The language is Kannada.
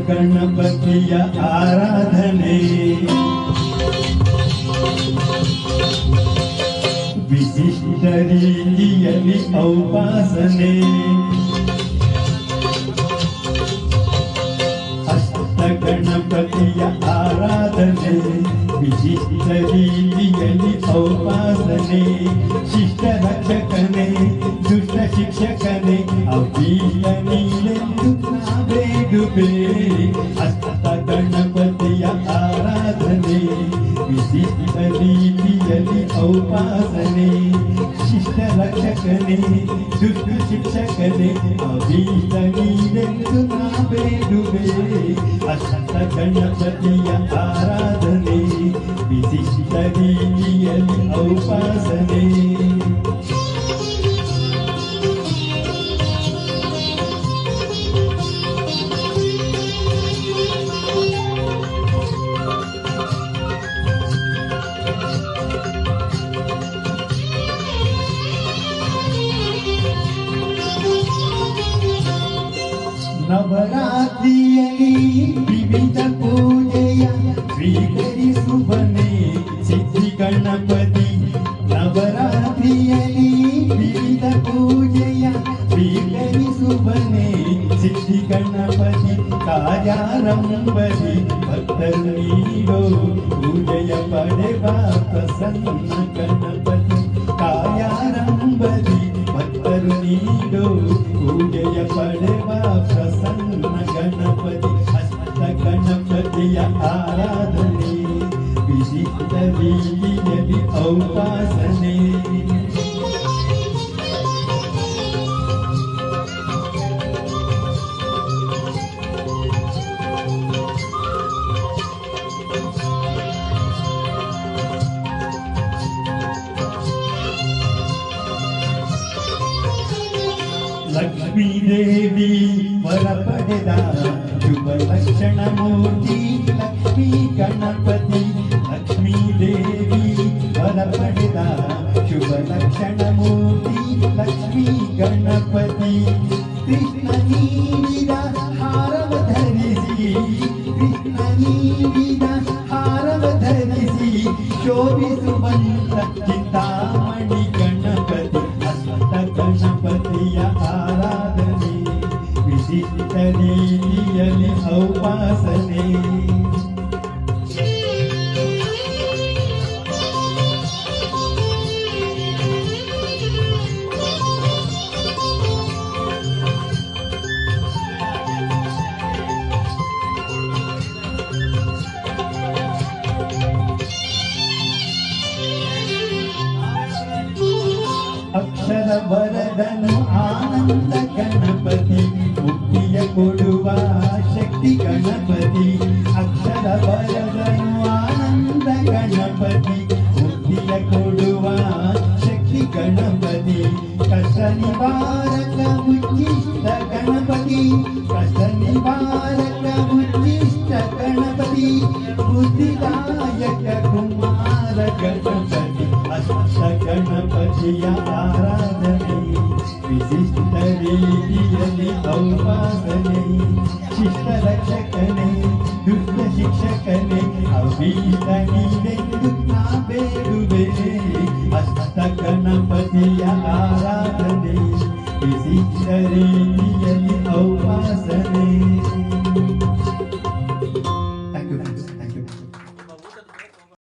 ಗಣಪತಿಯ ಆರಾಧನೆ ವಿಶಿಷ್ಟ ರೀತಿಯಲ್ಲಿ ಔಪಾಸನೆ ಅಷ್ಟ ಗಣಪತಿಯ ಆರಾಧನೆ ವಿಶಿಷ್ಟ ರೀತಿಯಲ್ಲಿ ಔಪಾಸನೆ ಶಿಷ್ಟ ರಕ್ಷಕನೇ ದುಷ್ಟ ಶಿಕ್ಷಕನೇ ಅಭೀಷ್ಟ ನೀನೆಂದು ಬೇಡುವೆ ಅಷ್ಟ ಗಣಪತಿಯ ಆರಾಧನೆ ವಿಶಿಷ್ಟ ರೀತಿಯಲ್ಲಿ ಔಪಾಸನೆ ಶಿಷ್ಟ ರಕ್ಷಕನೇ ದುಷ್ಟ ಶಿಕ್ಷಕನೇ ಅಭೀಷ್ಟ ನೀನೆಂದು ಬೇಡುವೆ ಅಷ್ಟ ಗಣಪತಿಯ ಆರಾಧನೆ ವಿಶಿಷ್ಟ ರೀತಿಯಲ್ಲಿ ಔಪಾಸನೆ ನವರಾತ್ರಿಯಲ್ಲಿ ವಿವಿಧ ಪೂಜೆಯ ಸ್ವೀಕರಿಸುವನೇ ಸಿದ್ಧಿ ಗಣಪತಿ ನವರಾತ್ರಿಯಲ್ಲಿ ವಿವಿಧ ಪೂಜೆಯ ಸ್ವೀಕರಿಸುವನೇ ಸಿದ್ಧಿ ಗಣಪತಿ ಕಾರ್ಯಾರಂಭದಿ ಭಕ್ತರು ನೀಡೋ ಪೂಜೆಯ ಪಡೆವ ಪ್ರಸನ್ನ ಗಣಪತಿ ಕಾರ್ಯಾರಂಭದಿ ಭಕ್ತರು ನೀಡೋ ಪೂಜೆಯ ಪಡೆವ ಪ್ರಸನ್ನ ಗಣಪತಿ ಅಷ್ಟ ಗಣಪತಿಯ ಆರಾಧನೆ ವಿಶಿಷ್ಟ ರೀತಿಯಲ್ಲಿ ಔಪಾಸನೆ ಲಕ್ಷ್ಮೀ ದೇವಿ ವರ ಪಡೆದ ಶುಭ ಲಕ್ಷಣ ಮೂರ್ತಿ ಲಕ್ಷ್ಮೀ ಗಣಪತಿ ಲಕ್ಷ್ಮೀ ದೇವಿ ವರ ಪಡೆದ ಶುಭ ಲಕ್ಷಣ ಮೂರ್ತಿ ಲಕ್ಷ್ಮೀ ಗಣಪತಿ ಕೃಷ್ಣ ನೀಡಿದ ಹಾರವ ಧರಿಸಿ ಕೃಷ್ಣ ನೀಡಿದ ಹಾರವ ಧರಿಸಿ ಶೋಭಿಸುವಂತ ಚಿಂತಾಮಣಿ ಗಣಪತಿ ಅಷ್ಟ ಗಣಪತಿಯ ಆರಾಧನೆ ವಿಶಿಷ್ಟ ರೀತಿಯಲ್ಲಿ ಔಪಾಸನೆ ಅಕ್ಷರ ವರದನು ಆನಂದ ಗಣಪತಿ ಮುಕ್ತಿಯ ಕೊಡುವ ಶಕ್ತಿ ಗಣಪತಿ ಅಕ್ಷರ ವರದನು ಆನಂದ ಗಣಪತಿ ಮುಕ್ತಿಯ ಕೊಡುವ ಶಕ್ತಿ ಗಣಪತಿ ಕಷ್ಟ ನಿವಾರಕ ಉಚ್ಚಿಷ್ಟ ಗಣಪತಿ ಕಷ್ಟ ನಿವಾರಕ ಉಚ್ಚಿಷ್ಟ ಗಣಪತಿ ಬುದ್ಧಿದಾಯಕ ಕುಮಾರ ಗಣಪತಿ ಅಷ್ಟ ಗಣಪತಿಯ ಆರಾಧನೆ ವಿಶಿಷ್ಟ ರೀತಿಯಲ್ಲಿ ಔಪಾಸನೆ ಶಿಷ್ಟ ರಕ್ಷಕನೇ ದುಷ್ಟ ಶಿಕ್ಷಕನೇ ಅಭೀಷ್ಟ ನೀನೆಂದು ಬೇಡುವೆ ಅಷ್ಟ ಗಣಪತಿಯ ಆರಾಧನೆ ವಿಶಿಷ್ಟ ರೀತಿ